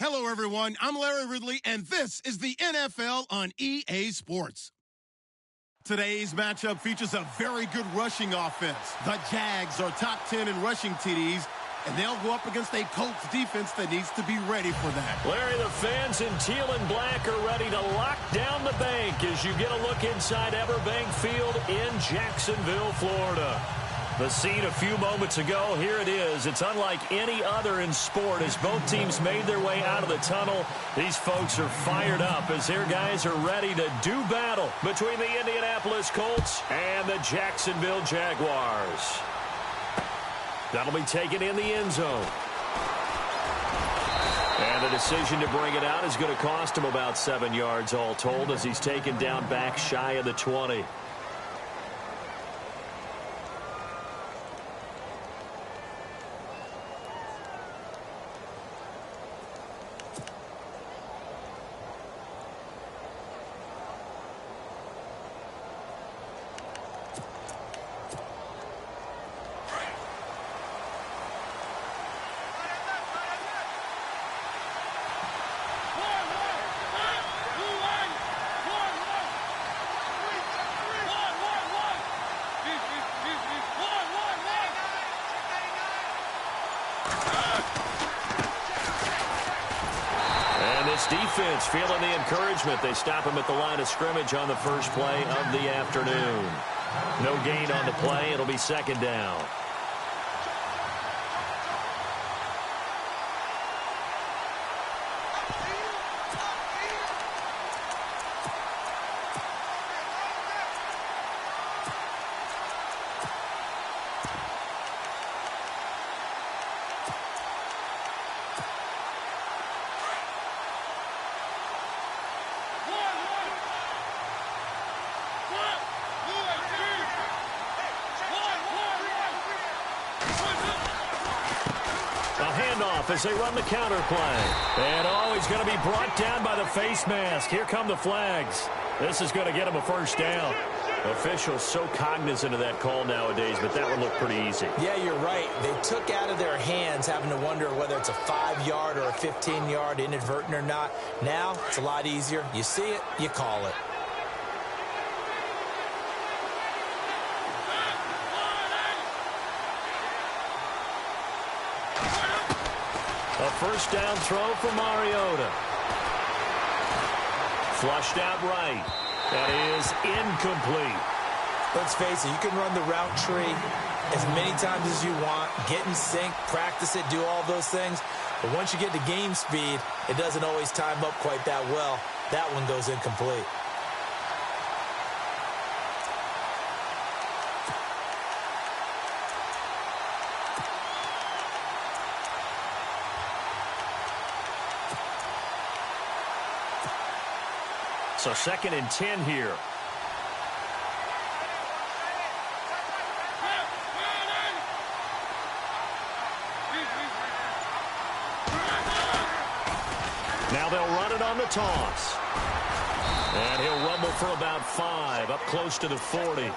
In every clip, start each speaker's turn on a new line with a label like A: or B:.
A: Hello, everyone. I'm Larry Ridley, and this is the NFL on EA Sports. Today's matchup features a very good rushing offense. The Jags are top 10 in rushing TDs, and they'll go up against a Colts defense that needs to be ready for that.
B: Larry, the fans in teal and black are ready to lock down the bank as you get a look inside Everbank Field in Jacksonville, Florida. The scene a few moments ago, here it is. It's unlike any other in sport as both teams made their way out of the tunnel. These folks are fired up as their guys are ready to do battle between the Indianapolis Colts and the Jacksonville Jaguars. That'll be taken in the end zone. And the decision to bring it out is going to cost him about 7 yards all told as he's taken down back shy of the 20. Defense feeling the encouragement. They stop him at the line of scrimmage on the first play of the afternoon. No gain on the play. It'll be second down. As they run the counter play. And he's going to be brought down by the face mask. Here come the flags. This is going to get him a first down. Officials so cognizant of that call nowadays, but that one looked pretty easy.
C: Yeah, you're right. They took out of their hands having to wonder whether it's a 5-yard or a 15-yard inadvertent or not. Now, it's a lot easier. You see it, you call it.
B: A first down throw for Mariota. Flushed out right. That is incomplete.
C: Let's face it, you can run the route tree as many times as you want, get in sync, practice it, do all those things. But once you get to game speed, it doesn't always time up quite that well. That one goes incomplete.
B: So 2nd and 10 here. Now they'll run it on the toss. And he'll rumble for about 5, up close to the 40.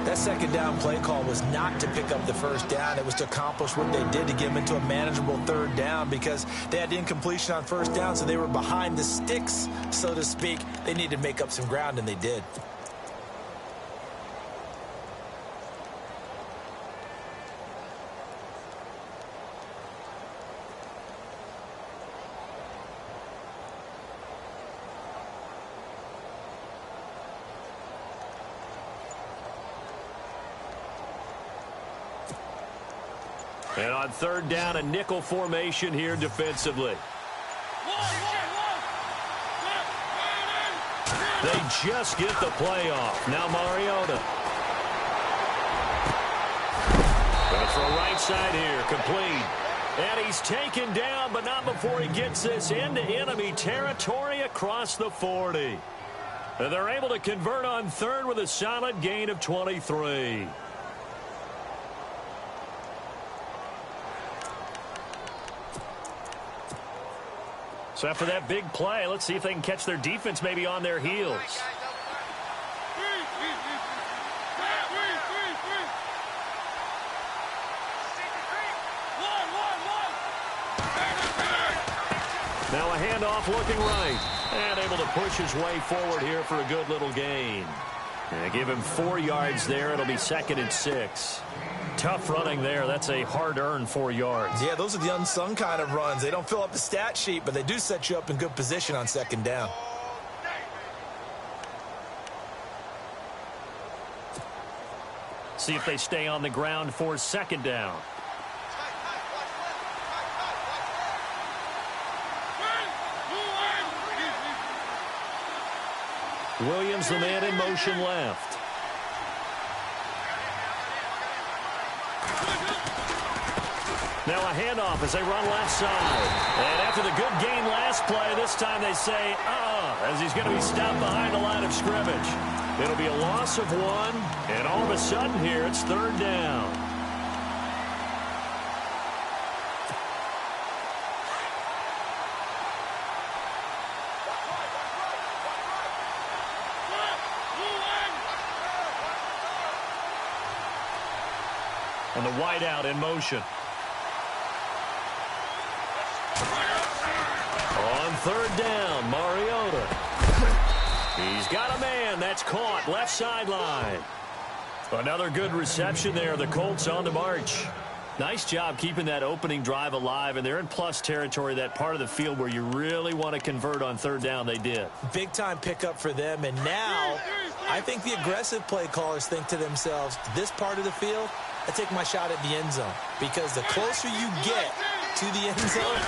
C: That second down play call was not to pick up the first down. It was to accomplish what they did to get them into a manageable third down because they had incompletion on first down, so they were behind the sticks, so to speak. They needed to make up some ground, and they did.
B: And on third down, a nickel formation here defensively. They just get the play off. Now Mariota. Going to throw right side here, complete. And he's taken down, but not before he gets this into enemy territory across the 40. And they're able to convert on third with a solid gain of 23. So after that big play, let's see if they can catch their defense maybe on their heels. Now a handoff looking right. And able to push his way forward here for a good little gain. And give him 4 yards there. It'll be 2nd and 6. Tough running there. That's a hard-earned 4 yards.
C: Yeah, those are the unsung kind of runs. They don't fill up the stat sheet, but they do set you up in good position on 2nd down.
B: See if they stay on the ground for 2nd down. Williams, the man in motion left. Now a handoff as they run left side. And after the good gain last play, this time they say, as he's going to be stopped behind the line of scrimmage. It'll be a loss of 1, and all of a sudden here, it's 3rd down. And the wideout in motion. On 3rd down, Mariota. He's got a man. That's caught. Left sideline. Another good reception there. The Colts on the march. Nice job keeping that opening drive alive, and they're in plus territory, that part of the field where you really want to convert on 3rd down. They did. Big-time pickup for them, and now I think the aggressive play callers think to themselves, this part of the field, I take my shot at the end zone, because the closer you get to the end zone,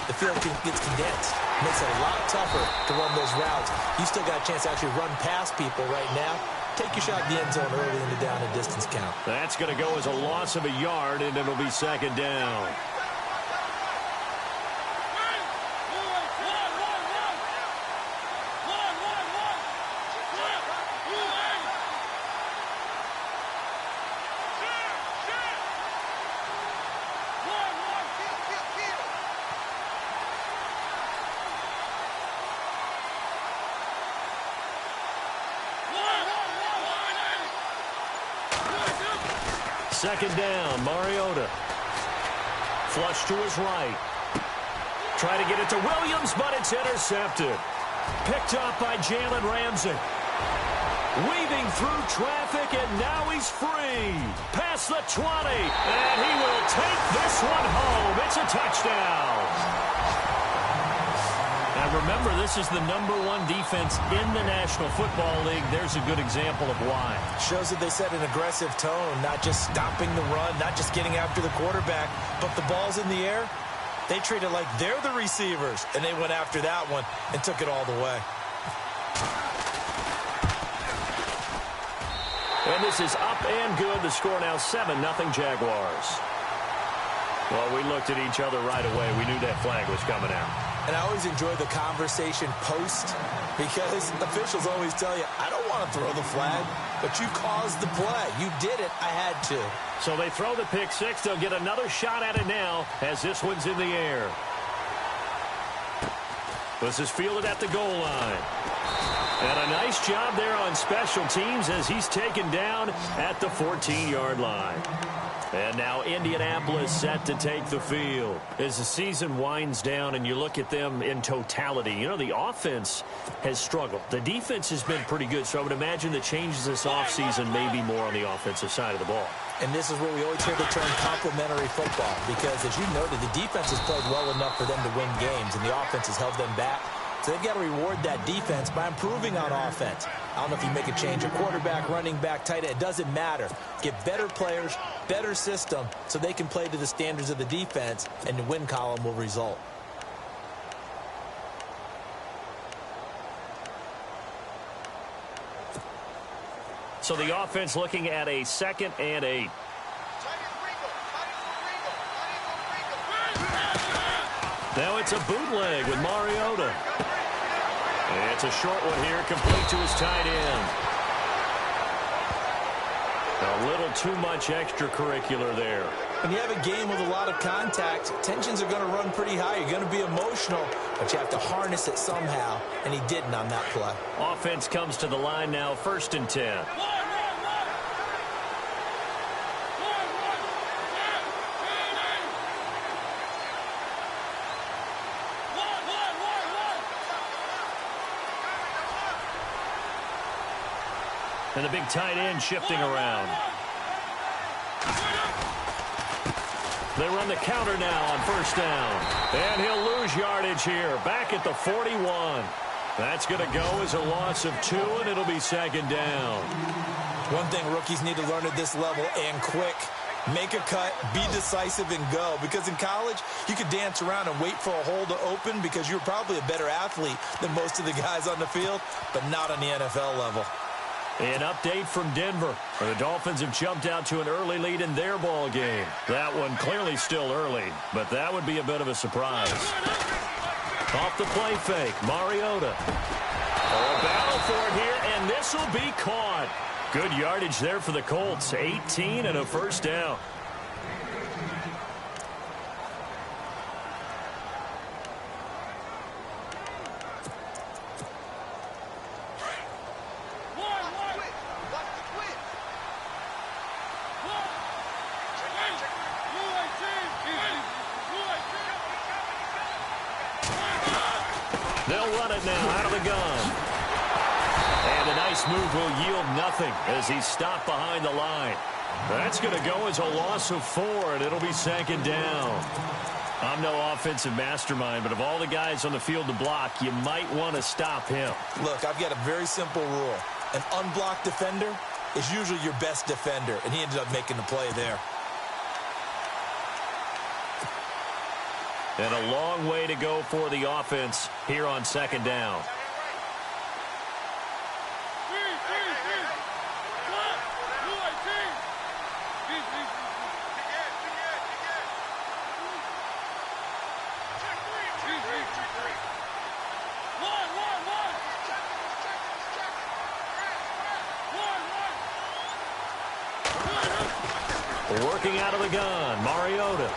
B: the field gets condensed. It makes it a lot tougher to run those routes. You still got a chance to actually run past people right now. Take your shot at the end zone early in the down and distance count. That's going to go as a loss of a yard, and it'll be 2nd down. Second down, Mariota. Flush to his right. Try to get it to Williams, but it's intercepted. Picked up by Jalen Ramsey. Weaving through traffic, and now he's free. Past the 20, and he will take this one home. It's a touchdown. Now remember, this is the #1 defense in the National Football League. There's a good example of why. Shows that they set an aggressive tone, not just stopping the run, not just getting after the quarterback, but the ball's in the air. They treat it like they're the receivers, and they went after that one and took it all the way. And this is up and good. The score now 7-0 Jaguars. Well, we looked at each other right away. We knew that flag was coming out. And I always enjoy the conversation post, because officials always tell you, I don't want to throw the flag, but you caused the play. You did it. I had to. So they throw the pick six. They'll get another shot at it now as this one's in the air. This is fielded at the goal line. And a nice job there on special teams as he's taken down at the 14-yard line. And now Indianapolis set to take the field. As the season winds down and you look at them in totality, you know, the offense has struggled. The defense has been pretty good, so I would imagine the changes this offseason may be more on the offensive side of the ball. And this is where we always hear the term complementary football, because as you noted, the defense has played well enough for them to win games, and the offense has held them back. So they've got to reward that defense by improving on offense. I don't know if you make a change, a quarterback, running back, tight end, it doesn't matter. Get better players, better system, so they can play to the standards of the defense, and the win column will result. So the offense looking at a 2nd and 8. Now it's a bootleg with Mariota. And it's a short one here, complete to his tight end. A little too much extracurricular there. When you have a game with a lot of contact, tensions are going to run pretty high. You're going to be emotional, but you have to harness it somehow, and he didn't on that play. Offense comes to the line now, 1st and 10. And the big tight end shifting around. They run the counter now on first down. And he'll lose yardage here. Back at the 41. That's going to go as a loss of 2, and it'll be second down.
C: One thing rookies need to learn at this level, and quick. Make a cut, be decisive, and go. Because in college, you could dance around and wait for a hole to open because you're probably a better athlete than most of the guys on the field, but not on the NFL level.
B: An update from Denver. The Dolphins have jumped out to an early lead in their ball game. That one clearly still early, but that would be a bit of a surprise. Off the play fake, Mariota. A battle for it here, and this will be caught. Good yardage there for the Colts. 18 and a first down. They'll run it now out of the gun. And a nice move will yield nothing as he's stopped behind the line. That's going to go as a loss of 4, and it'll be second down. I'm no offensive mastermind, but of all the guys on the field to block, you might want to stop him.
C: Look, I've got a very simple rule. An unblocked defender is usually your best defender, and he ended up making the play there.
B: And a long way to go for the offense here on second down. Working out of the gun, Mariota.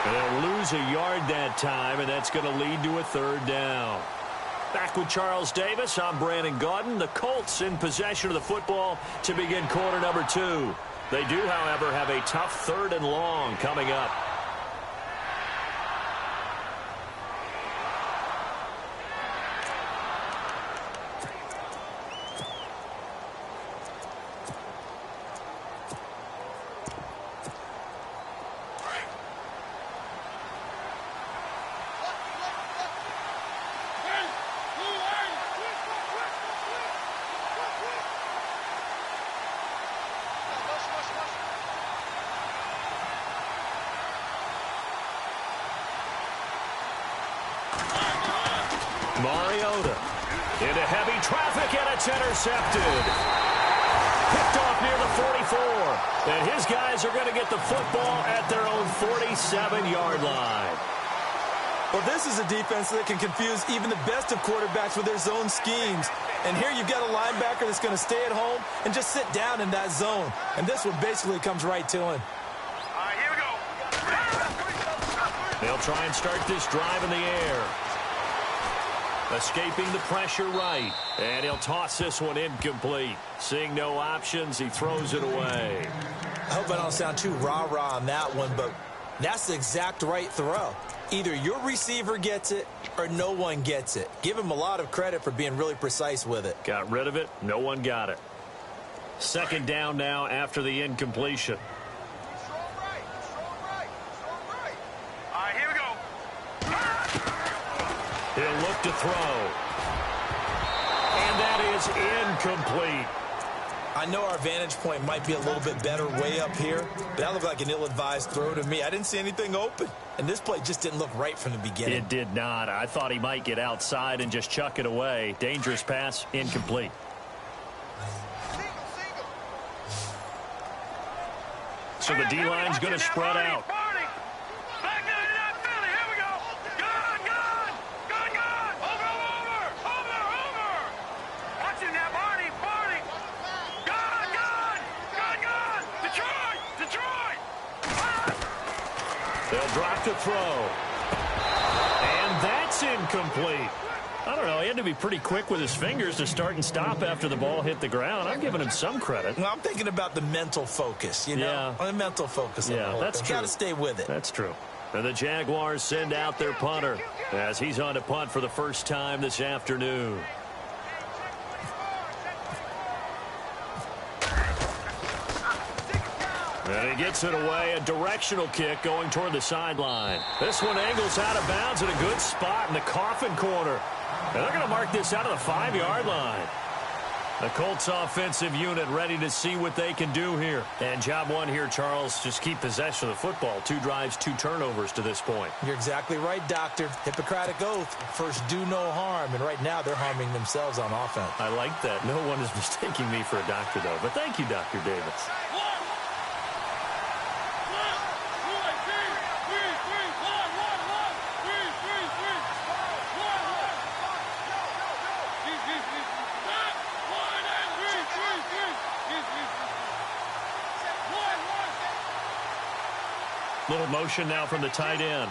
B: And they'll lose a yard that time, and that's going to lead to a third down. Back with Charles Davis, I'm Brandon Gaudin. The Colts in possession of the football to begin quarter number 2. They do, however, have a tough 3rd and long coming up. Mariota into heavy traffic, and it's intercepted. Picked off near the 44. And his guys are going to get the football at their own 47-yard line.
C: Well, this is a defense that can confuse even the best of quarterbacks with their zone schemes. And here you've got a linebacker that's going to stay at home and just sit down in that zone. And this one basically comes right to him.
D: All right, here we go.
B: They'll try and start this drive in the air. Escaping the pressure right. And he'll toss this one incomplete. Seeing no options, he throws it away.
C: I hope I don't sound too rah-rah on that one, but that's the exact right throw. Either your receiver gets it or no one gets it. Give him a lot of credit for being really precise with it.
B: Got rid of it. No one got it. Second down now after the incompletion.
D: All right, here we go.
B: He'll look to throw. And that is incomplete.
C: I know our vantage point might be a little bit better way up here, but that looked like an ill-advised throw to me. I didn't see anything open, and this play just didn't look right from the beginning.
B: It did not. I thought he might get outside and just chuck it away. Dangerous pass, incomplete. So the D-line's going to spread out. They'll drop to throw. And that's incomplete. I don't know. He had to be pretty quick with his fingers to start and stop after the ball hit the ground. I'm giving him some credit.
C: Well, I'm thinking about the mental focus, you know?
B: Yeah.
C: The mental focus. Yeah,
B: that's true.
C: Got to stay with it.
B: That's true. And the Jaguars send out their punter as he's on to punt for the first time this afternoon. And he gets it away, a directional kick going toward the sideline. This one angles out of bounds at a good spot in the coffin corner. And they're going to mark this out of the 5-yard line. The Colts offensive unit ready to see what they can do here. And job one here, Charles, just keep possession of the football. 2 drives, 2 turnovers to this point.
C: You're exactly right, Doctor. Hippocratic oath. First, do no harm. And right now, they're harming themselves on offense.
B: I like that. No one is mistaking me for a doctor, though. But thank you, Dr. Davis. Little motion now from the tight end.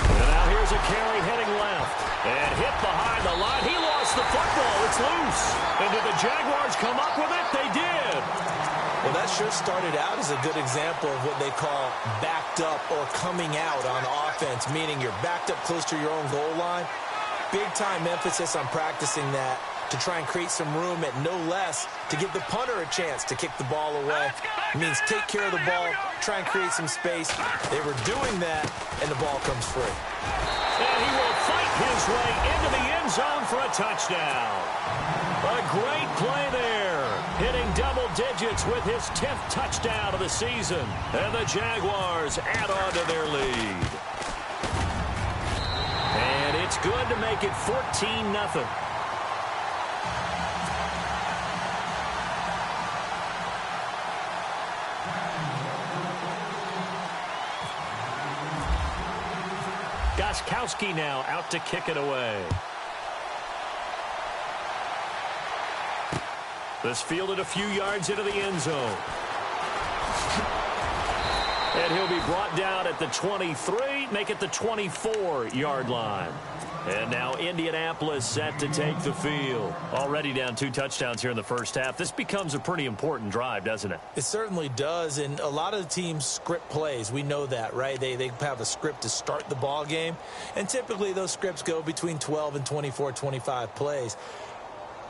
B: And now here's a carry heading left. And hit behind the line. He lost the football. It's loose. And did the Jaguars come up with it? They did.
C: Well, that sure started out as a good example of what they call backed up or coming out on offense, meaning you're backed up close to your own goal line. Big-time emphasis on practicing that to try and create some room at no less to give the punter a chance to kick the ball away. It means take care of the ball, try and create some space. They were doing that, and the ball comes free.
B: And he will fight his way into the end zone for a touchdown. A great play there. Hitting double digits with his 10th touchdown of the season. And the Jaguars add on to their lead. And it's good to make it 14-0. Goskowski now out to kick it away. This fielded a few yards into the end zone. And he'll be brought down at the 23, make it the 24-yard line. And now Indianapolis set to take the field. Already down 2 touchdowns here in the first half. This becomes a pretty important drive, doesn't it?
C: It certainly does, and a lot of the teams script plays. We know that, right? They have a script to start the ball game, and typically those scripts go between 12 and 24, 25 plays.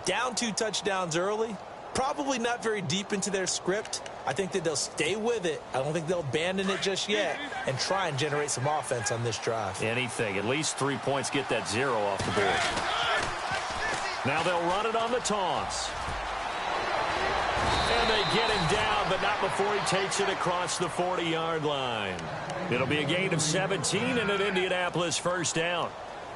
C: Down 2 touchdowns early, probably not very deep into their script. I think that they'll stay with it. I don't think they'll abandon it just yet and try and generate some offense on this drive.
B: Anything. At least 3 points, get that 0 off the board. Now they'll run it on the toss. And they get him down, but not before he takes it across the 40-yard line. It'll be a gain of 17 and an Indianapolis first down.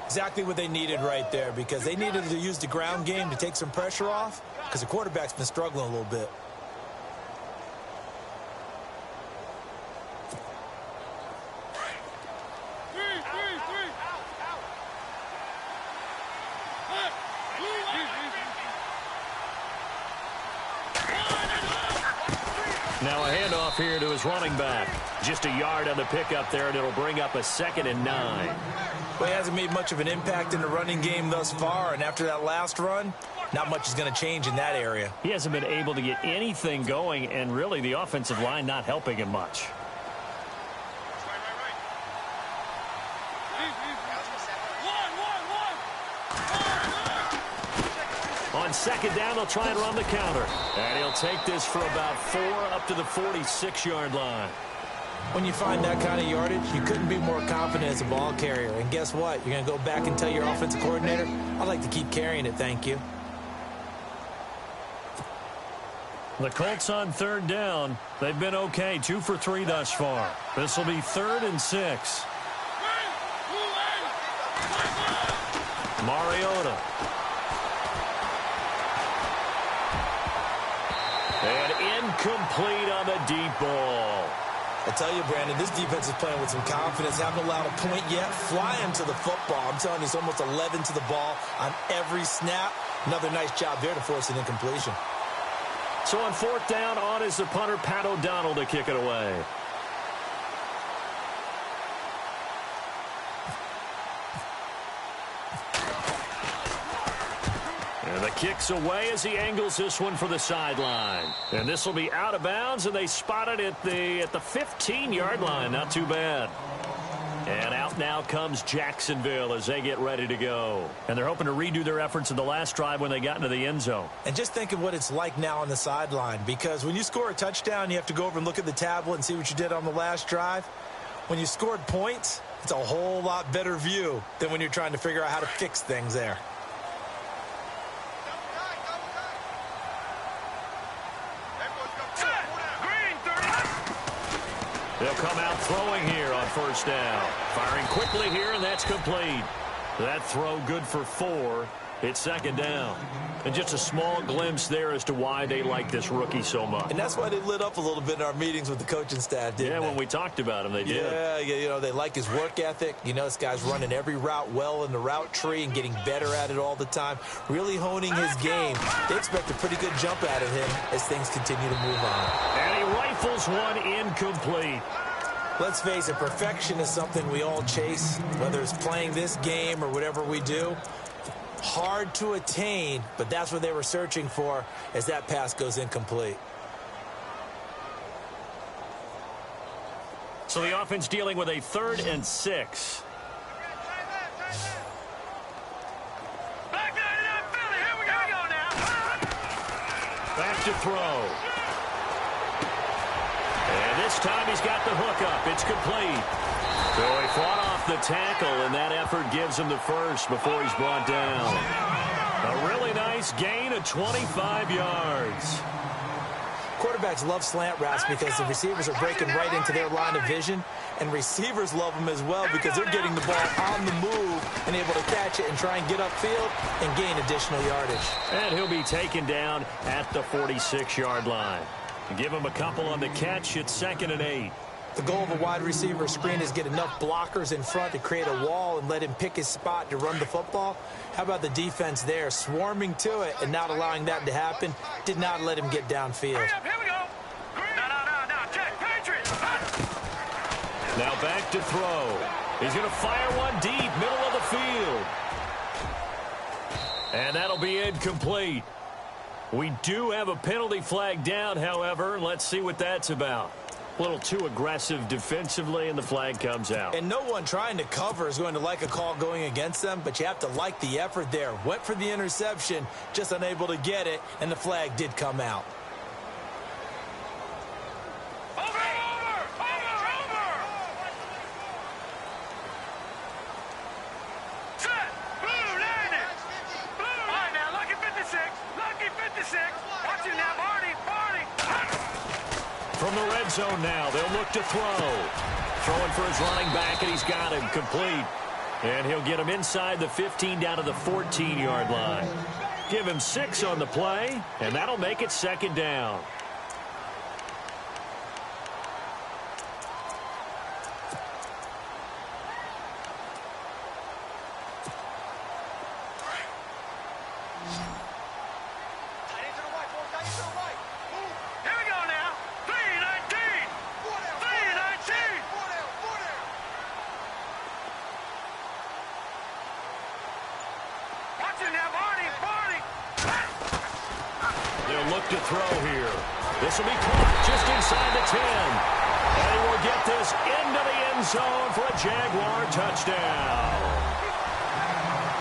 C: Exactly what they needed right there, because they needed to use the ground game to take some pressure off, because the quarterback's been struggling a little bit.
B: Now a handoff here to his running back. Just a yard on the pickup there, and it'll bring up a 2nd and 9.
C: Well, he hasn't made much of an impact in the running game thus far, and after that last run, not much is going to change in that area.
B: He hasn't been able to get anything going, and really the offensive line not helping him much. On 2nd down, they'll try and run the counter. And he'll take this for about 4 up to the 46-yard line.
C: When you find that kind of yardage, you couldn't be more confident as a ball carrier. And guess what? You're going to go back and tell your offensive coordinator, I'd like to keep carrying it, thank you.
B: The Colts on 3rd down. They've been okay, 2 for 3 thus far. This will be 3rd and 6. Mariota. And incomplete on the deep ball.
C: I tell you, Brandon, this defense is playing with some confidence. Haven't allowed a point yet. Flying to the football. I'm telling you, it's almost 11 to the ball on every snap. Another nice job there to force an incompletion.
B: So on 4th down, on is the punter, Pat O'Donnell, to kick it away. And the kick's away as he angles this one for the sideline. And this will be out of bounds, and they spot it at the 15-yard line. Not too bad. And out now comes Jacksonville as they get ready to go. And they're hoping to redo their efforts in the last drive when they got into the end zone.
C: And just think of what it's like now on the sideline, because when you score a touchdown, you have to go over and look at the tablet and see what you did on the last drive. When you scored points, it's a whole lot better view than when you're trying to figure out how to fix things there.
B: They'll come out throwing here on first down. Firing quickly here, and that's complete. That throw good for 4. It's second down. And just a small glimpse there as to why they like this rookie so much.
C: And that's why they lit up a little bit in our meetings with the coaching staff, didn't they?
B: When we talked about him, they did.
C: Yeah, you know, they like his work ethic. You know, this guy's running every route well in the route tree and getting better at it all the time, really honing his game. They expect a pretty good jump out of him as things continue to move on.
B: And he rifles one incomplete.
C: Let's face it, perfection is something we all chase, whether it's playing this game or whatever we do. Hard to attain, but that's what they were searching for as that pass goes incomplete.
B: So the offense dealing with a 3rd and 6. Back to throw. And this time he's got the hook up. It's complete. So he fought off the tackle, and that effort gives him the first before he's brought down. A really nice gain of 25 yards.
C: Quarterbacks love slant routes because the receivers are breaking right into their line of vision, and receivers love them as well because they're getting the ball on the move and able to catch it and try and get upfield and gain additional yardage.
B: And he'll be taken down at the 46-yard line. Give him a couple on the catch. It's 2nd and 8.
C: The goal of a wide receiver screen is get enough blockers in front to create a wall and let him pick his spot to run the football. How about the defense there, swarming to it and not allowing that to happen? Did not let him get downfield.
D: Here we go. No, check, Patriots.
B: Now back to throw. He's going to fire one deep, middle of the field. And that'll be incomplete. We do have a penalty flag down, however. Let's see what that's about. A little too aggressive defensively, and the flag comes out.
C: And no one trying to cover is going to like a call going against them, but you have to like the effort there. Went for the interception, just unable to get it, and the flag did come out.
D: Over! Set! Blue, landed! Blue! All right, now, lucky 56. Lucky 56. Watch it now, Barney.
B: From the red zone now, they'll look to throw. Throwing for his running back, and he's got him complete. And he'll get him inside the 15 down to the 14-yard line. Give him 6 on the play, and that'll make it 2nd down. To throw here. This will be caught just inside the 10. And he will get this into the end zone for a Jaguar touchdown.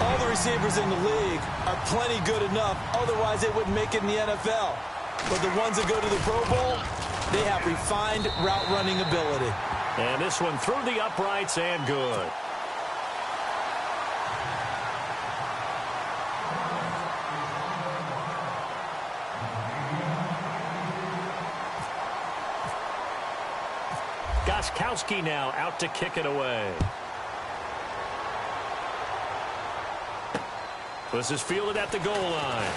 C: All the receivers in the league are plenty good enough. Otherwise, they wouldn't make it in the NFL. But the ones that go to the Pro Bowl, they have refined route running ability.
B: And this one through the uprights and good. Goskowski now out to kick it away. This is fielded at the goal line.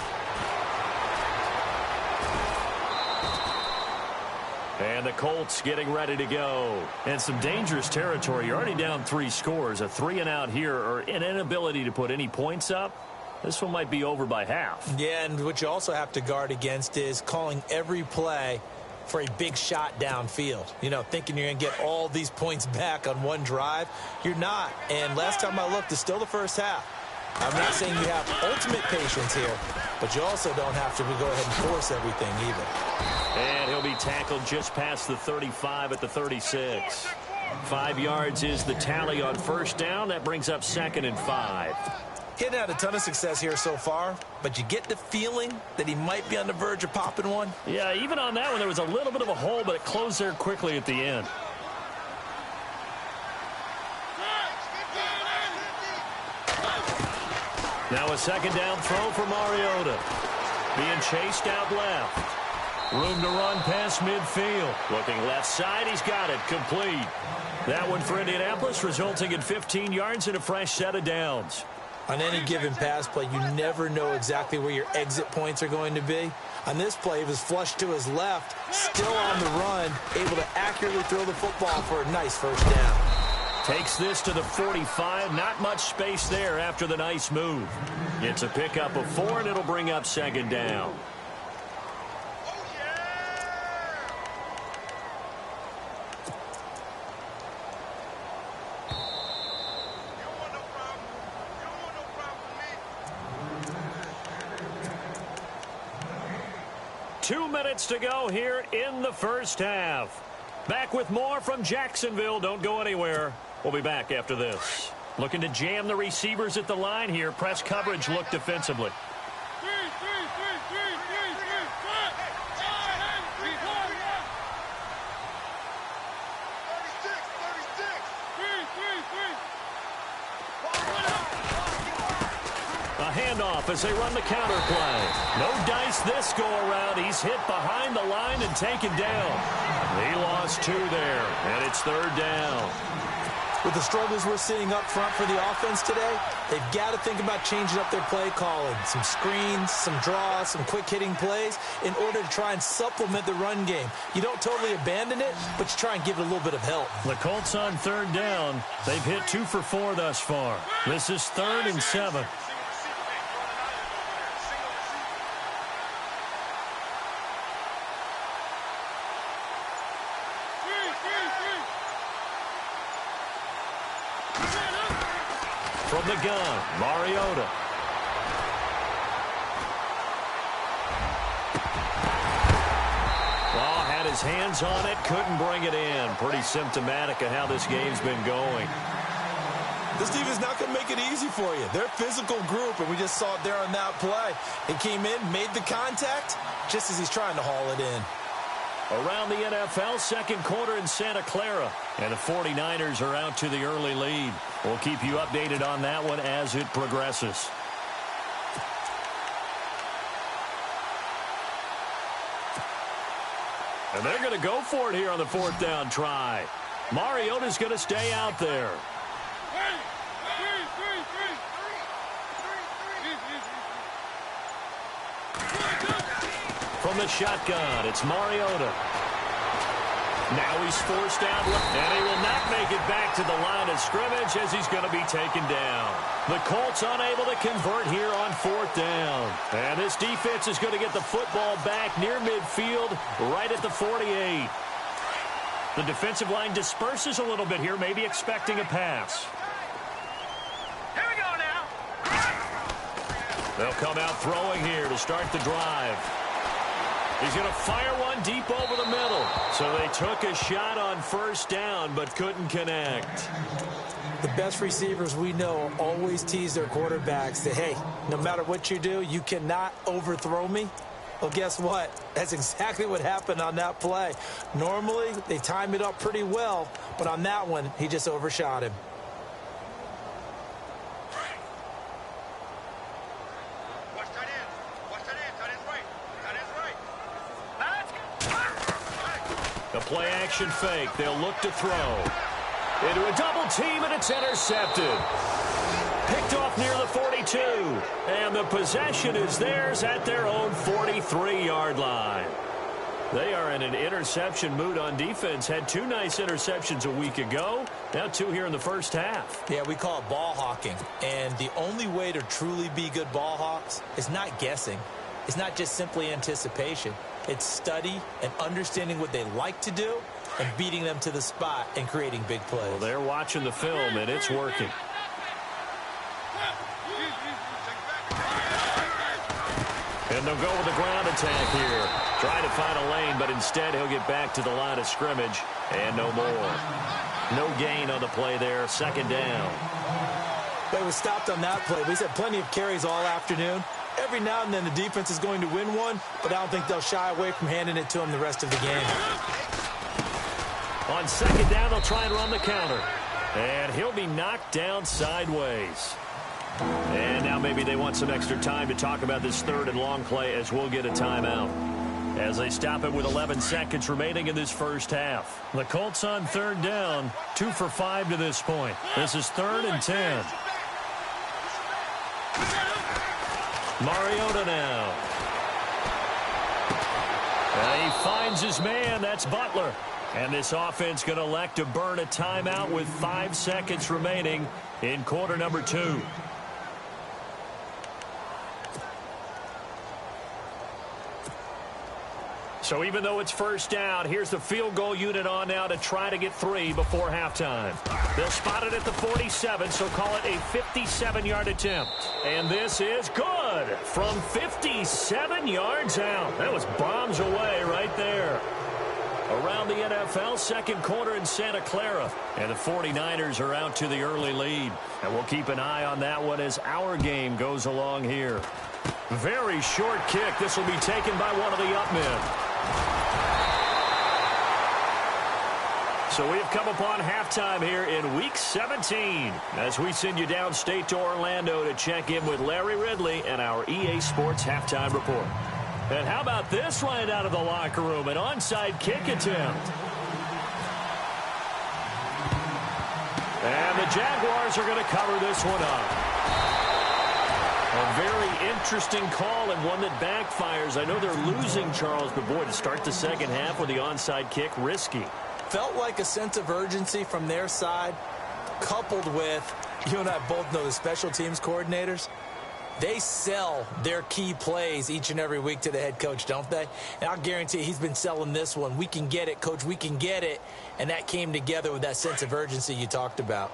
B: And the Colts getting ready to go. And some dangerous territory. You're already down 3 scores. A 3-and-out here, or an inability to put any points up. This one might be over by half.
C: Yeah, and what you also have to guard against is calling every play for a big shot downfield. You know, thinking you're going to get all these points back on one drive. You're not. And last time I looked, it's still the first half. I'm not saying you have ultimate patience here, but you also don't have to go ahead and force everything either.
B: And he'll be tackled just past the 35 at the 36. 5 yards is the tally on first down. That brings up 2nd and 5.
C: He hadn't had a ton of success here so far, but you get the feeling that he might be on the verge of popping one.
B: Yeah, even on that one, there was a little bit of a hole, but it closed there quickly at the end. Now a 2nd down throw for Mariota. Being chased out left. Room to run past midfield. Looking left side, he's got it. Complete. That one for Indianapolis, resulting in 15 yards and a fresh set of downs.
C: On any given pass play, you never know exactly where your exit points are going to be. On this play, he was flushed to his left, still on the run, able to accurately throw the football for a nice first down.
B: Takes this to the 45. Not much space there after the nice move. It's a pickup of 4, and it'll bring up 2nd down. Two minutes to go here in the first half. Back with more from Jacksonville. Don't go anywhere. We'll be back after this. Looking to jam the receivers at the line here. Press coverage look defensively. A handoff as they run the counter play. No dice this go around. He's hit behind the line and taken down. He lost 2 there, and it's 3rd down.
C: With the struggles we're seeing up front for the offense today, they've got to think about changing up their play calling. Some screens, some draws, some quick-hitting plays in order to try and supplement the run game. You don't totally abandon it, but you try and give it a little bit of help.
B: The Colts on 3rd down. They've hit 2 for 4 thus far. This is 3rd and 7. From the gun, Mariota. Well, had his hands on it, couldn't bring it in. Pretty symptomatic of how this game's been going.
C: This defense is not going to make it easy for you. They're a physical group, and we just saw it there on that play. He came in, made the contact, just as he's trying to haul it in.
B: Around the NFL, 2nd quarter in Santa Clara. And the 49ers are out to the early lead. We'll keep you updated on that one as it progresses. And they're going to go for it here on the 4th down try. Mariota's going to stay out there. From the shotgun, it's Mariota. Now he's forced out, and he will not make it back to the line of scrimmage as he's going to be taken down. The Colts unable to convert here on 4th down. And this defense is going to get the football back near midfield, right at the 48. The defensive line disperses a little bit here, maybe expecting a pass.
D: Here we go now.
B: They'll come out throwing here to start the drive. He's going to fire one deep over the middle. So they took a shot on 1st down, but couldn't connect.
C: The best receivers we know always tease their quarterbacks that, hey, no matter what you do, you cannot overthrow me. Well, guess what? That's exactly what happened on that play. Normally, they time it up pretty well, but on that one, he just overshot him.
B: The play action fake. They'll look to throw. Into a double team, and it's intercepted. Picked off near the 42. And the possession is theirs at their own 43-yard line. They are in an interception mood on defense. Had 2 nice interceptions a week ago. Now 2 here in the first half.
C: Yeah, we call it ball hawking. And the only way to truly be good ball hawks is not guessing. It's not just simply anticipation. It's study and understanding what they like to do and beating them to the spot and creating big plays.
B: Well, they're watching the film, and it's working. And they'll go with the ground attack here. Try to find a lane, but instead he'll get back to the line of scrimmage and no more. No gain on the play there. Second down.
C: But it was stopped on that play. He's had plenty of carries all afternoon. Every now and then the defense is going to win one, but I don't think they'll shy away from handing it to him the rest of the game.
B: On second down, they'll try and run the counter. And he'll be knocked down sideways. And now maybe they want some extra time to talk about this third and long play as we'll get a timeout. As they stop it with 11 seconds remaining in this first half. The Colts on third down, 2 for 5 to this point. This is 3rd and 10. Mariota now. And he finds his man. That's Butler. And this offense going to elect to burn a timeout with 5 seconds remaining in quarter number 2. So even though it's first down, here's the field goal unit on now to try to get 3 before halftime. They'll spot it at the 47, so call it a 57-yard attempt. And this is good from 57 yards out. That was bombs away right there. Around the NFL, second quarter in Santa Clara. And the 49ers are out to the early lead. And we'll keep an eye on that one as our game goes along here. Very short kick. This will be taken by one of the up men. So we have come upon halftime here in Week 17 as we send you downstate to Orlando to check in with Larry Ridley and our EA Sports Halftime Report. And how about this right out of the locker room, an onside kick attempt. And the Jaguars are going to cover this one up. A very interesting call and one that backfires. I know they're losing, Charles, but boy, to start the second half with the onside kick, risky.
C: Felt like a sense of urgency from their side, coupled with, you and I both know the special teams coordinators, they sell their key plays each and every week to the head coach, don't they? And I'll guarantee he's been selling this one. We can get it, coach, we can get it. And that came together with that sense of urgency you talked about.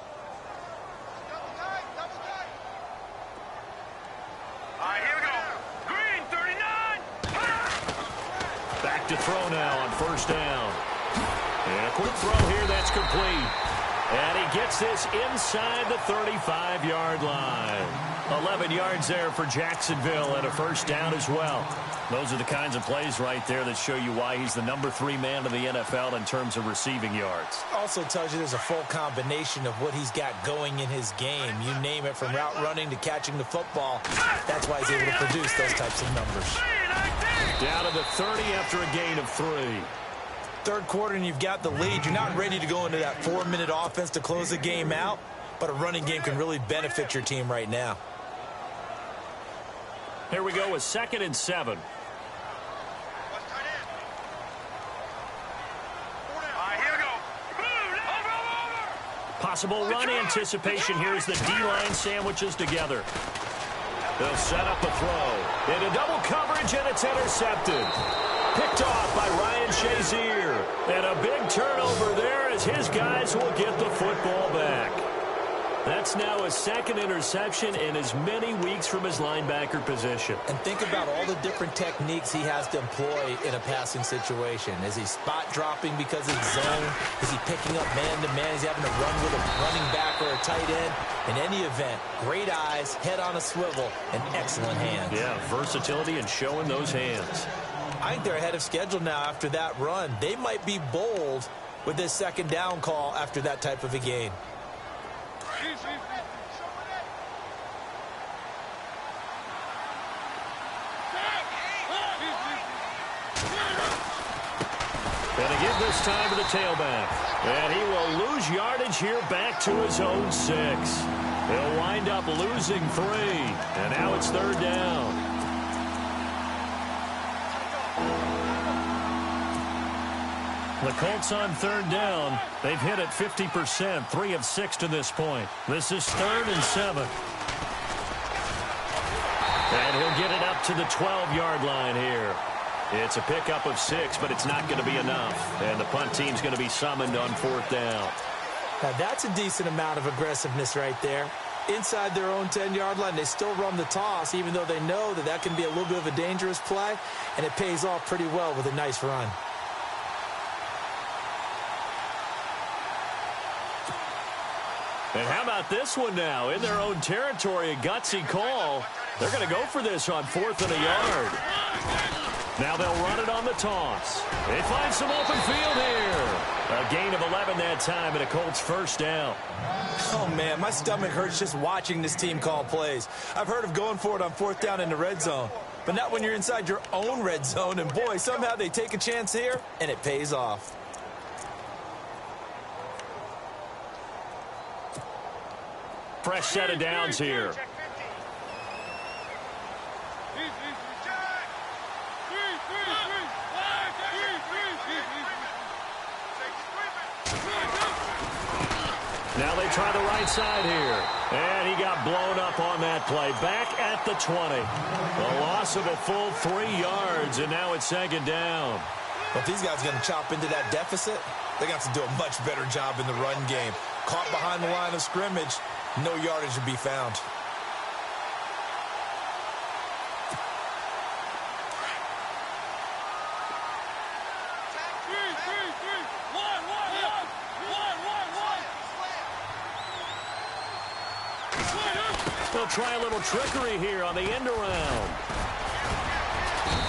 B: To throw now on first down. And a quick throw here that's complete. And he gets this inside the 35-yard line. 11 yards there for Jacksonville and a first down as well. Those are the kinds of plays right there that show you why he's the number 3 man in the NFL in terms of receiving yards.
C: Also tells you there's a full combination of what he's got going in his game. You name it, from route running to catching the football. That's why he's able to produce those types of numbers.
B: Down to the 30 after a gain of 3.
C: Third quarter and you've got the lead. You're not ready to go into that 4-minute offense to close the game out, but a running game can really benefit your team right now.
B: Here we go with 2nd and 7. Possible run anticipation here as the D-line sandwiches together. They'll set up a throw. Into double coverage, and it's intercepted. Picked off by Ryan Shazier. And a big turnover there as his guys will get the football back. That's now his 2nd interception in as many weeks from his linebacker position.
C: And think about all the different techniques he has to employ in a passing situation. Is he spot dropping because of zone? Is he picking up man-to-man? Is he having to run with a running back or a tight end? In any event, great eyes, head on a swivel, and excellent hands.
B: Yeah, versatility and showing those hands.
C: I think they're ahead of schedule now after that run. They might be bold with this 2nd down call after that type of a gain.
B: And again this time to the tailback. And he will lose yardage here back to his own 6. He'll wind up losing 3. And now it's 3rd down. The Colts on 3rd down. They've hit it 50%, 3 of 6 to this point. This is 3rd and 7. And he'll get it up to the 12-yard line here. It's a pickup of 6, but it's not going to be enough. And the punt team's going to be summoned on 4th down.
C: Now that's a decent amount of aggressiveness right there. Inside their own 10-yard line, they still run the toss, even though they know that that can be a little bit of a dangerous play, and it pays off pretty well with a nice run.
B: And how about this one now? In their own territory, a gutsy call. They're going to go for this on 4th and a yard. Now they'll run it on the toss. They find some open field here. A gain of 11 that time and a Colts first down.
C: Oh, man, my stomach hurts just watching this team call plays. I've heard of going for it on 4th down in the red zone, but not when you're inside your own red zone. And, boy, somehow they take a chance here, and it pays off.
B: Fresh set of downs here. Now they try the right side here. And he got blown up on that play. Back at the 20. A loss of a full 3 yards, and now it's 2nd down.
C: Well, if these guys are going to chop into that deficit, they're going to have to do a much better job in the run game. Caught behind the line of scrimmage, no yardage to be found.
B: They'll try a little trickery here on the end around.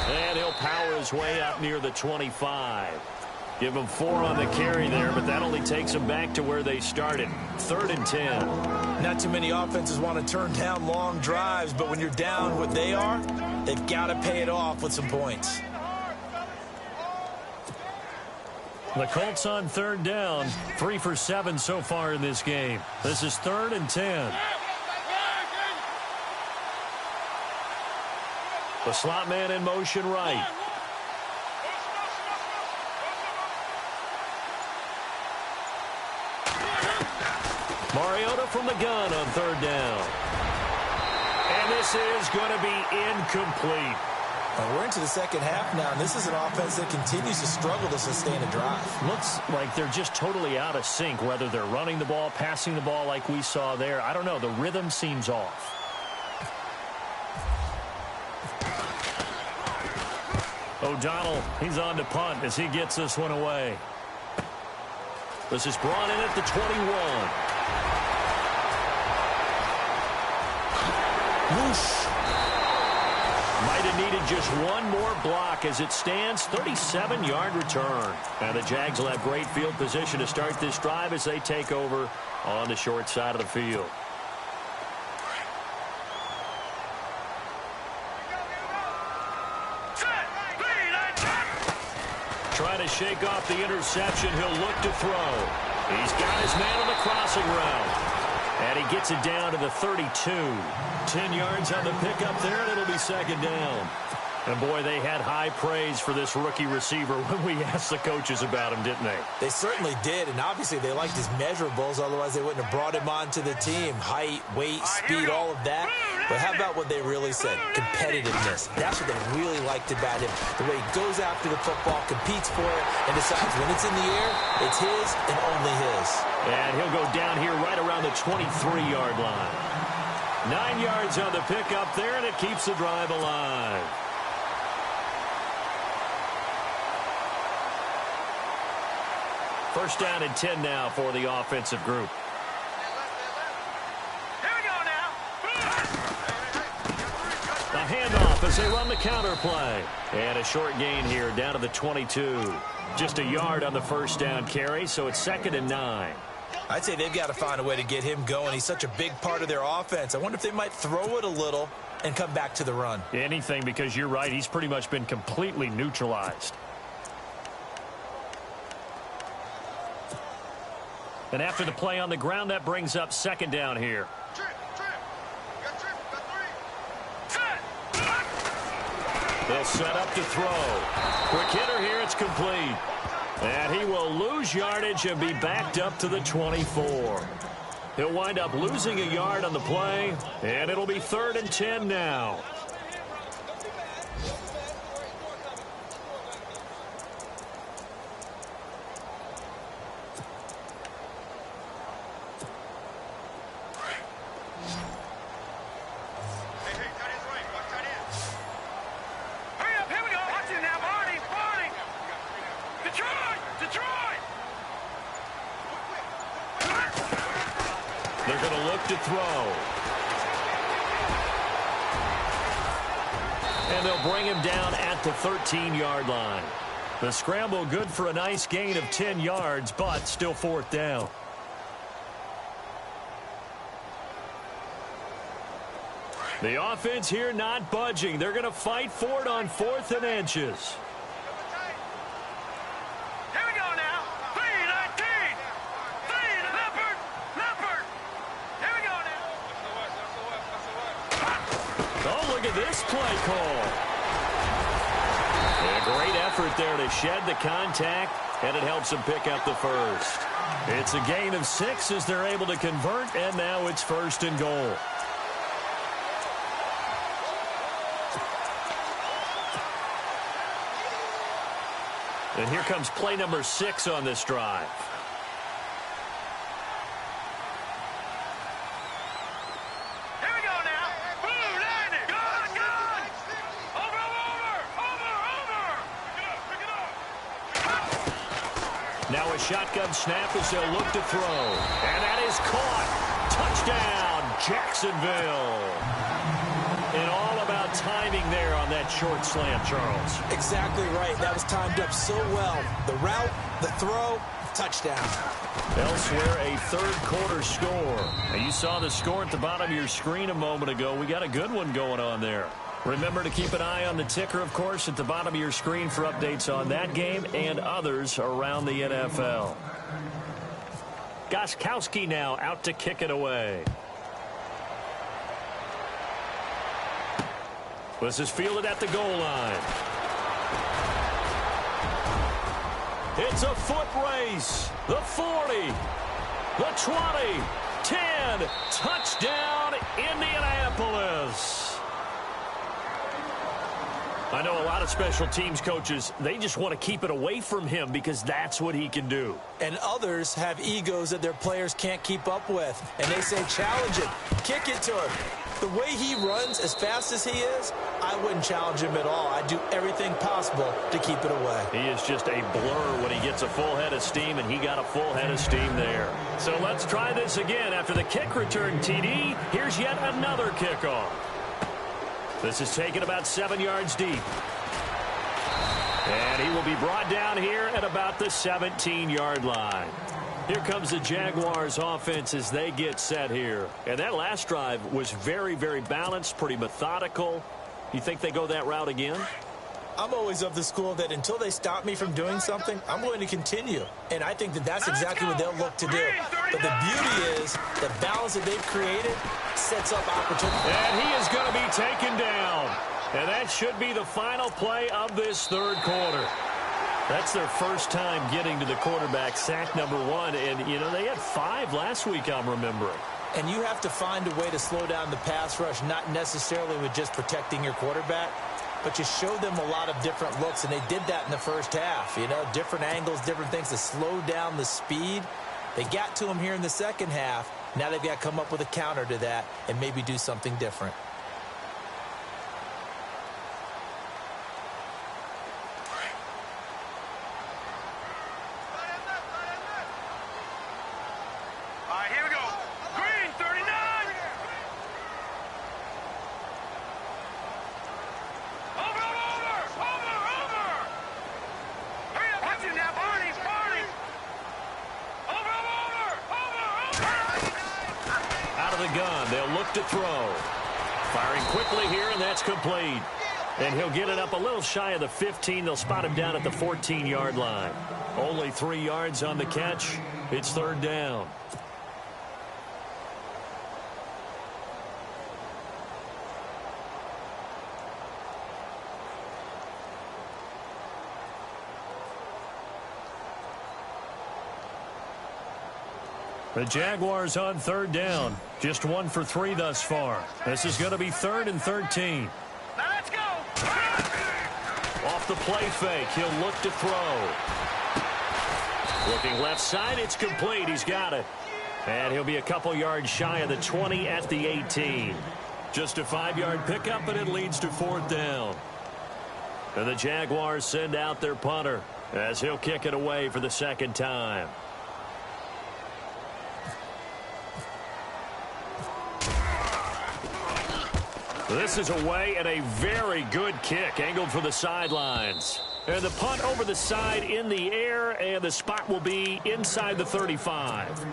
B: And he'll power his way up near the 25. Give him 4 on the carry there, but that only takes them back to where they started. 3rd and 10.
C: Not too many offenses want to turn down long drives, but when you're down what they are, they've got to pay it off with some points.
B: The Colts on 3rd down, 3 for 7 so far in this game. This is 3rd and 10. The slot man in motion right. Mariota from the gun on 3rd down. And this is going to be incomplete.
C: We're into the second half now, and this is an offense that continues to struggle to sustain a drive.
B: Looks like they're just totally out of sync, whether they're running the ball, passing the ball like we saw there. I don't know. The rhythm seems off. O'Donnell, he's on to punt as he gets this one away. This is brought in at the 21. Whoosh. Might have needed just one more block as it stands. 37-yard return. And the Jags will have great field position to start this drive as they take over on the short side of the field. Trying to shake off the interception. He'll look to throw. He's got his man on the crossing route. And he gets it down to the 32. 10 yards on the pickup there, and it'll be 2nd down. And, boy, they had high praise for this rookie receiver when we asked the coaches about him, didn't they?
C: They certainly did, and obviously they liked his measurables. Otherwise, they wouldn't have brought him onto the team. Height, weight, speed, all of that. But how about what they really said? Competitiveness. That's what they really liked about him. The way he goes after the football, competes for it, and decides when it's in the air, it's his and only his.
B: And he'll go down here right around the 23-yard line. 9 yards on the pickup there, and it keeps the drive alive. First down and 10 now for the offensive group.
D: Here we go now.
B: A handoff as they run the counter play. And a short gain here down to the 22. Just a yard on the first down carry, so it's 2nd and 9.
C: I'd say they've got to find a way to get him going. He's such a big part of their offense. I wonder if they might throw it a little and come back to the run.
B: Anything, because you're right. He's pretty much been completely neutralized. And after the play on the ground, that brings up 2nd down here. They'll set up to throw. Quick hitter here. It's complete. And he will lose yardage and be backed up to the 24. He'll wind up losing a yard on the play, and it'll be 3rd and 10 now. look to throw. And they'll bring him down at the 13-yard line. The scramble good for a nice gain of 10 yards, but still fourth down. The offense here not budging. They're going to fight for it on 4th and inches.
D: Here we go now. 3-19. 3 Leopard. Leopard. Here we go now.
B: Oh, look at this play call. And a great effort there to shed the contact, and it helps them pick up the first. It's a gain of 6 as they're able to convert, and now it's 1st and goal. And here comes play number 6 on this drive.
D: Here we go now. Blue, landing. Gone, gone. Over. Pick it up.
B: Now a shotgun snap as they'll look to throw. And that is caught. Touchdown, Jacksonville. And all about timing there on that short slant, Charles.
C: Exactly right. That was timed up so well. The route, the throw, touchdown.
B: Elsewhere, a third-quarter score. And you saw the score at the bottom of your screen a moment ago. We got a good one going on there. Remember to keep an eye on the ticker, of course, at the bottom of your screen for updates on that game and others around the NFL. Gostkowski now out to kick it away. This is fielded at the goal line. It's a foot race. The 40, the 20, 10, touchdown, Indianapolis. I know a lot of special teams coaches, they just want to keep it away from him because that's what he can do.
C: And others have egos that their players can't keep up with. And they say, challenge him, kick it to him. The way he runs as fast as he is, I wouldn't challenge him at all. I'd do everything possible to keep it away.
B: He is just a blur when he gets a full head of steam, and he got a full head of steam there. So let's try this again. After the kick return TD, here's yet another kickoff. This is taken about 7 yards deep. And he will be brought down here at about the 17-yard line. Here comes the Jaguars offense as they get set here. And that last drive was very, very balanced, pretty methodical. You think they go that route again?
C: I'm always of the school that until they stop me from doing something, I'm going to continue. And I think that that's exactly what they'll look to do. But the beauty is the balance that they've created sets up opportunity.
B: And he is going to be taken down. And that should be the final play of this third quarter. That's their first time getting to the quarterback, sack number 1. And, you know, they had 5 last week, I'm remembering.
C: And you have to find a way to slow down the pass rush, not necessarily with just protecting your quarterback, but you show them a lot of different looks, and they did that in the first half. You know, different angles, different things to slow down the speed. They got to him here in the second half. Now they've got to come up with a counter to that and maybe do something different.
D: All right, here we go. Green, 39. Over. Hurry up, watch it now, Barney. Over.
B: Out of the gun, they'll look to throw. Firing quickly here, and that's complete. And he'll get it up a little shy of the 15. They'll spot him down at the 14-yard line. Only 3 yards on the catch. It's third down. The Jaguars on third down. Just 1 for 3 thus far. This is going to be 3rd and 13.
D: Now let's go.
B: Off the play fake, he'll look to throw. Looking left side, it's complete. He's got it. And he'll be a couple yards shy of the 20 at the 18. Just a 5-yard pickup, and it leads to 4th down. And the Jaguars send out their punter as he'll kick it away for the second time. This is away and a very good kick angled for the sidelines. And the punt over the side in the air, and the spot will be inside the 35.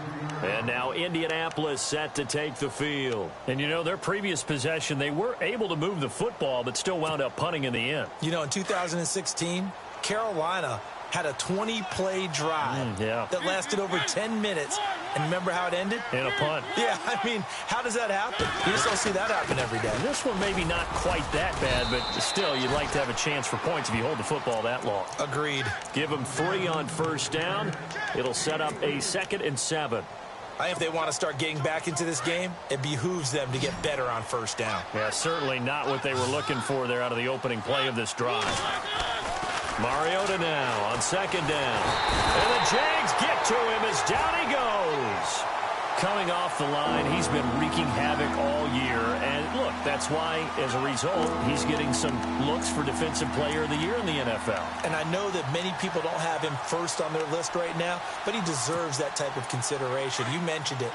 B: And now Indianapolis set to take the field. And, you know, their previous possession, they were able to move the football, but still wound up punting in the end.
C: You know, in 2016, Carolina had a 20-play drive that lasted over 10 minutes. And remember how it ended?
B: In a punt.
C: Yeah, I mean, how does that happen? You just don't see that happen every day.
B: This one maybe not quite that bad, but still, you'd like to have a chance for points if you hold the football that long.
C: Agreed.
B: Give them 3 on first down. It'll set up a 2nd and 7.
C: I think if they want to start getting back into this game, it behooves them to get better on first down.
B: Yeah, certainly not what they were looking for there out of the opening play of this drive. Mariota now on 2nd down. And the Jags get to him as down he goes. Coming off the line, he's been wreaking havoc all year. And look, that's why, as a result, he's getting some looks for Defensive Player of the Year in the NFL.
C: And I know that many people don't have him first on their list right now, but he deserves that type of consideration. You mentioned it.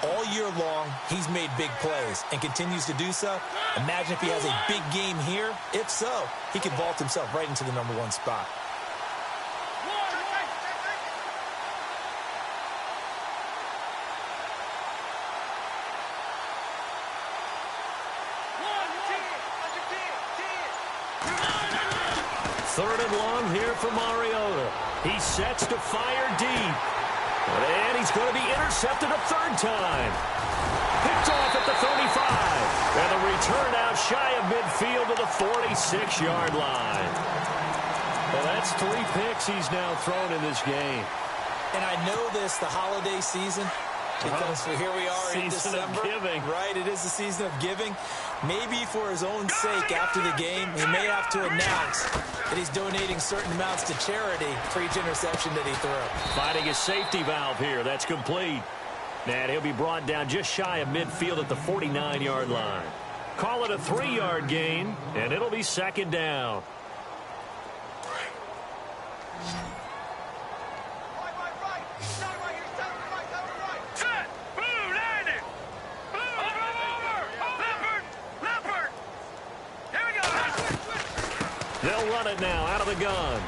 C: All year long, he's made big plays and continues to do so. Imagine if he has a big game here. If so, he could vault himself right into the #1 spot.
B: Third and long here for Mariota. He sets to fire deep. And he's going to be intercepted a 3rd time. Picked off at the 35. And the return out shy of midfield to the 46-yard line. Well, that's 3 picks he's now thrown in this game.
C: And I know this, the holiday season, because here we are in December.
B: Season of giving.
C: Right, it is the season of giving. Maybe for his own sake after the game, he may have to announce that he's donating certain amounts to charity for each interception that he threw.
B: Finding a safety valve here. That's complete. And he'll be brought down just shy of midfield at the 49-yard line. Call it a 3-yard gain, and it'll be 2nd down. They'll run it now out of the gun.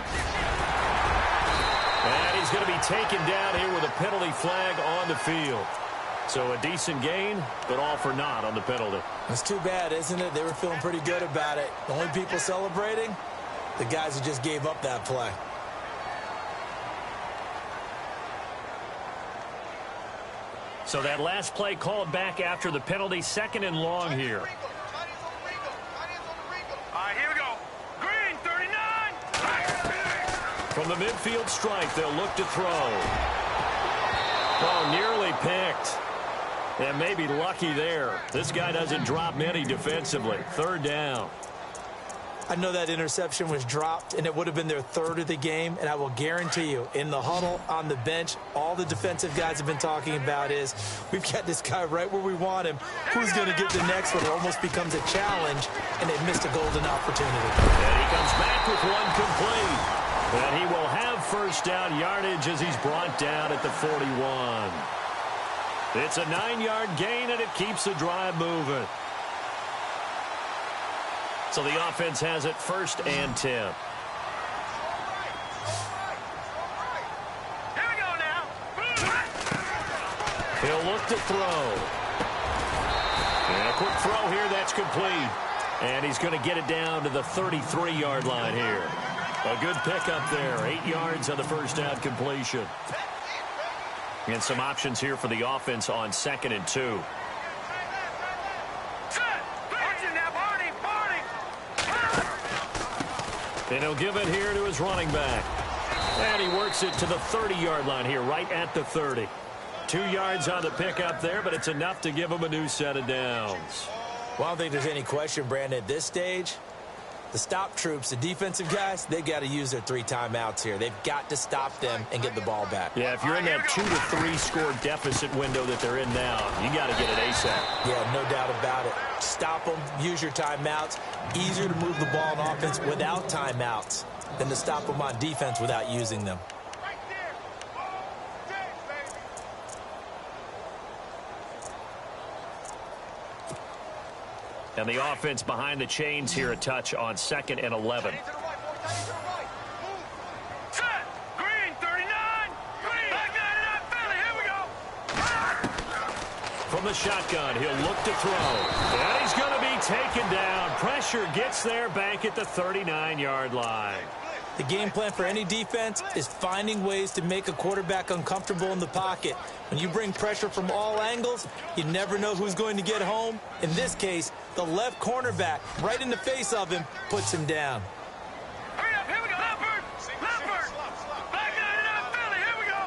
B: And he's going to be taken down here with a penalty flag on the field. So a decent gain, but all for naught on the penalty.
C: It's too bad, isn't it? They were feeling pretty good about it. The only people celebrating, the guys who just gave up that play.
B: So that last play called back after the penalty, 2nd and long here. From the midfield strike, they'll look to throw. Oh, nearly picked. And maybe lucky there. This guy doesn't drop many defensively. 3rd down.
C: I know that interception was dropped, and it would have been their 3rd of the game, and I will guarantee you, in the huddle, on the bench, all the defensive guys have been talking about is, we've got this guy right where we want him. Who's going to get the next one? It almost becomes a challenge, and they missed a golden opportunity.
B: And he comes back with one complete. And he will have first down yardage as he's brought down at the 41. It's a 9-yard gain, and it keeps the drive moving. So the offense has it 1st and 10.
D: Here we go now.
B: He'll look to throw. And a quick throw here, that's complete. And he's going to get it down to the 33-yard line here. A good pickup there. 8 yards on the first down completion. And some options here for the offense on 2nd and 2. And he'll give it here to his running back. And he works it to the 30-yard line here, right at the 30. 2 yards on the pickup there, but it's enough to give him a new set of downs.
C: Well, I don't think there's any question, Brandon, at this stage, the stop troops, the defensive guys, they've got to use their 3 timeouts here. They've got to stop them and get the ball back.
B: Yeah, if you're in that 2 to 3 score deficit window that they're in now, you got to get it ASAP.
C: Yeah, no doubt about it. Stop them, use your timeouts. Easier to move the ball on offense without timeouts than to stop them on defense without using them.
B: And the offense behind the chains here, a touch on 2nd and 11.
D: Set. Green, 39. Green. Back 99, Philly. Here we go.
B: From the shotgun, he'll look to throw. And he's going to be taken down. Pressure gets there back at the 39-yard line.
C: The game plan for any defense is finding ways to make a quarterback uncomfortable in the pocket. When you bring pressure from all angles, you never know who's going to get home. In this case, the left cornerback, right in the face of him, puts him down.
D: Hurry up. Here we go. Leopard. Leopard. Back 99, Philly. Here we go.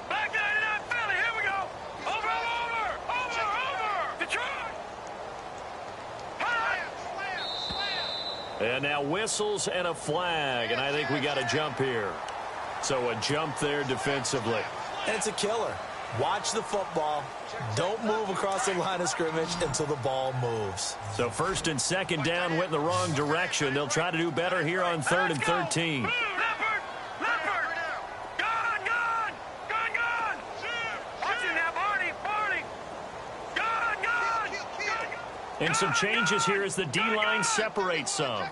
D: Back 99, Philly. Here we go. Over. Detroit.
B: And now whistles and a flag, and I think we got a jump here. So a jump there defensively.
C: And it's a killer. Watch the football. Don't move across the line of scrimmage until the ball moves.
B: So 1st and 2nd down went in the wrong direction. They'll try to do better here on 3rd and 13.
D: Leopard. Gone. Watch it now, Barney. Gone.
B: And some changes here as the D-line separates some.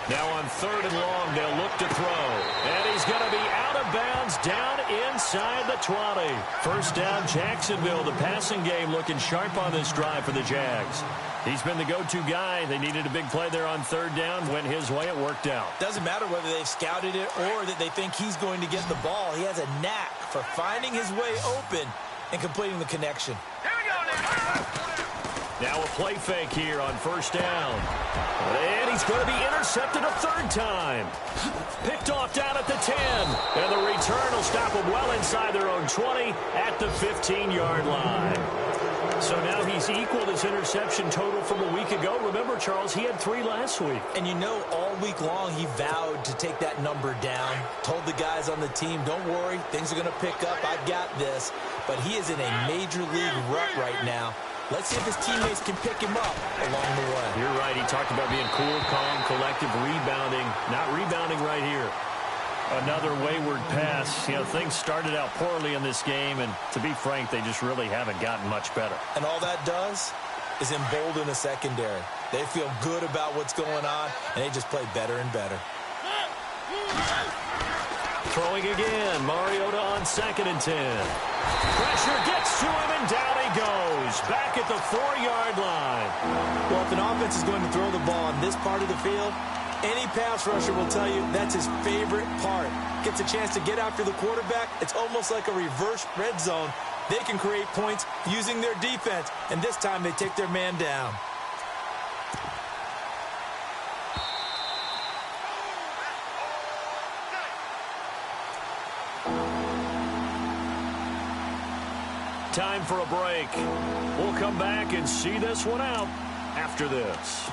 B: Now on 3rd and long, they'll look to throw. And he's going to be out of bounds down inside the 20. First down, Jacksonville. The passing game looking sharp on this drive for the Jags. He's been the go-to guy. They needed a big play there on 3rd down. Went his way. It worked out.
C: Doesn't matter whether they've scouted it or that they think he's going to get the ball. He has a knack for finding his way open and completing the connection.
D: Here we go, Nick.
B: Now a play fake here on 1st down. And he's going to be intercepted a 3rd time. Picked off down at the 10. And the return will stop him well inside their own 20 at the 15-yard line. So now he's equaled his interception total from a week ago. Remember, Charles, he had 3 last week.
C: And you know, all week long he vowed to take that number down. Told the guys on the team, don't worry, things are going to pick up. I've got this. But he is in a major league rut right now. Let's see if his teammates can pick him up along the way.
B: You're right. He talked about being cool, calm, collective, rebounding. Not rebounding right here. Another wayward pass. You know, things started out poorly in this game, and to be frank, they just really haven't gotten much better.
C: And all that does is embolden the secondary. They feel good about what's going on, and they just play better and better.
B: Throwing again. Mariota on 2nd and 10. Pressure gets to him, and down he goes. Back at the 4-yard line.
C: Well, if an offense is going to throw the ball on this part of the field, any pass rusher will tell you that's his favorite part. Gets a chance to get after the quarterback. It's almost like a reverse red zone. They can create points using their defense, and this time they take their man down.
B: Time for a break. We'll come back and see this one out after this.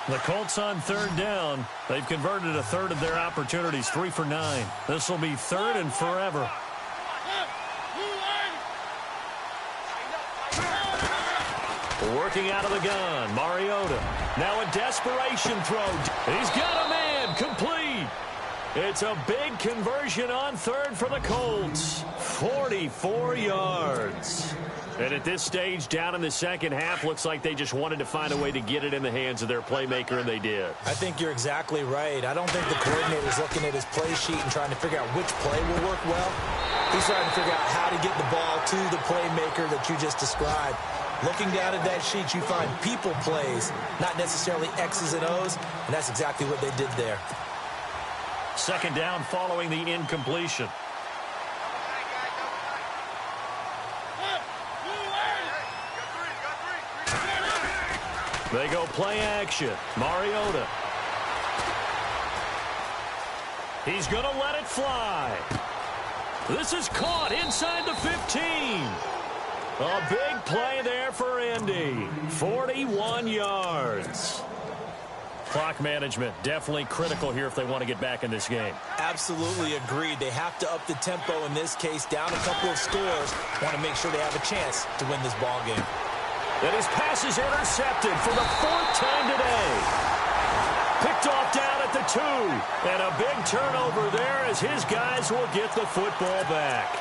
B: The Colts on 3rd down. They've converted a 1/3 of their opportunities, 3 for 9. This will be 3rd and forever. Working out of the gun, Mariota. Now a desperation throw. He's got a man, complete. It's a big conversion on 3rd for the Colts. 44 yards. And at this stage, down in the second half, looks like they just wanted to find a way to get it in the hands of their playmaker, and they did.
C: I think you're exactly right. I don't think the coordinator's looking at his play sheet and trying to figure out which play will work well. He's trying to figure out how to get the ball to the playmaker that you just described. Looking down at that sheet, you find people plays, not necessarily X's and O's, and that's exactly what they did there.
B: 2nd down following the incompletion. They go play action. Mariota. He's going to let it fly. This is caught inside the 15. A big play there for Indy. 41 yards. Clock management definitely critical here if they want to get back in this game.
C: Absolutely agreed. They have to up the tempo in this case, down a couple of scores. Want to make sure they have a chance to win this ball game.
B: And his pass is intercepted for the 4th time today. Picked off down at the 2. And a big turnover there as his guys will get the football back.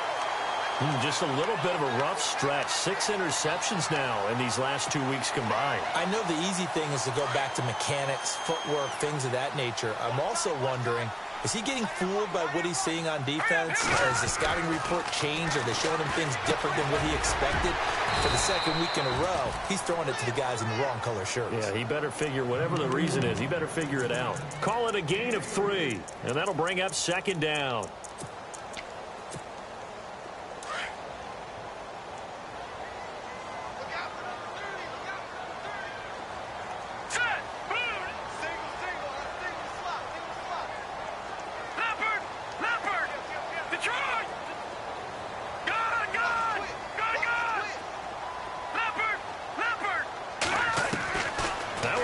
B: Just a little bit of a rough stretch. 6 interceptions now in these last 2 weeks combined.
C: I know the easy thing is to go back to mechanics, footwork, things of that nature. I'm also wondering, is he getting fooled by what he's seeing on defense? Has the scouting report changed? Are they showing him things different than what he expected? For the second week in a row, he's throwing it to the guys in the wrong color shirts.
B: Yeah, he better figure, whatever the reason is, he better figure it out. Call it a gain of 3, and that'll bring up 2nd down.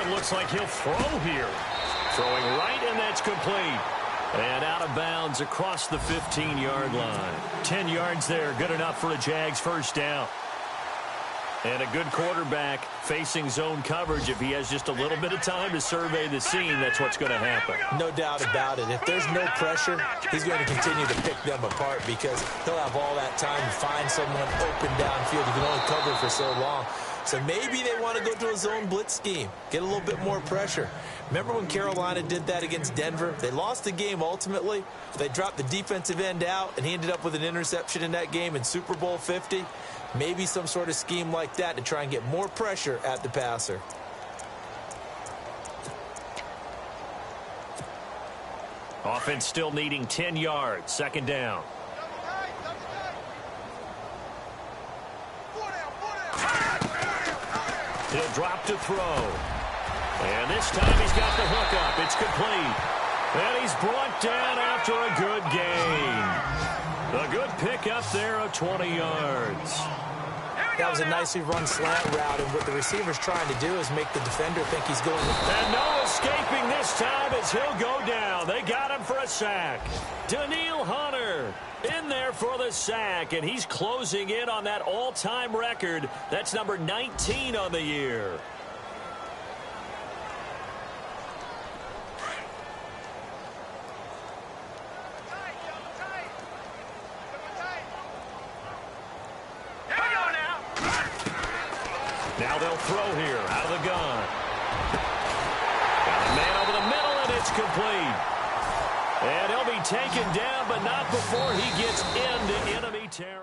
B: Looks like he'll throw here. Throwing right, and that's complete. And out of bounds across the 15-yard line. 10 yards there, good enough for a Jags first down. And a good quarterback facing zone coverage. If he has just a little bit of time to survey the scene, that's what's going to happen.
C: No doubt about it. If there's no pressure, he's going to continue to pick them apart because he'll have all that time to find someone open downfield. He can only cover for so long. So maybe they want to go to a zone blitz scheme, get a little bit more pressure. Remember when Carolina did that against Denver? They lost the game ultimately. They dropped the defensive end out, and he ended up with an interception in that game in Super Bowl 50. Maybe some sort of scheme like that to try and get more pressure at the passer.
B: Offense still needing 10 yards. 2nd down. He'll drop to throw. And this time he's got the hook up. It's complete. And he's brought down after a good gain. A good pickup there of 20 yards.
C: That was a nicely run slant route, and what the receiver's trying to do is make the defender think he's going.
B: And no escaping this time as he'll go down. They got him for a sack. Daniil Hunter in there for the sack, and he's closing in on that all-time record. That's number 19 on the year. Now they'll throw here out of the gun. Got a man over the middle, and it's complete. And he'll be taken down, but not before he gets into enemy territory.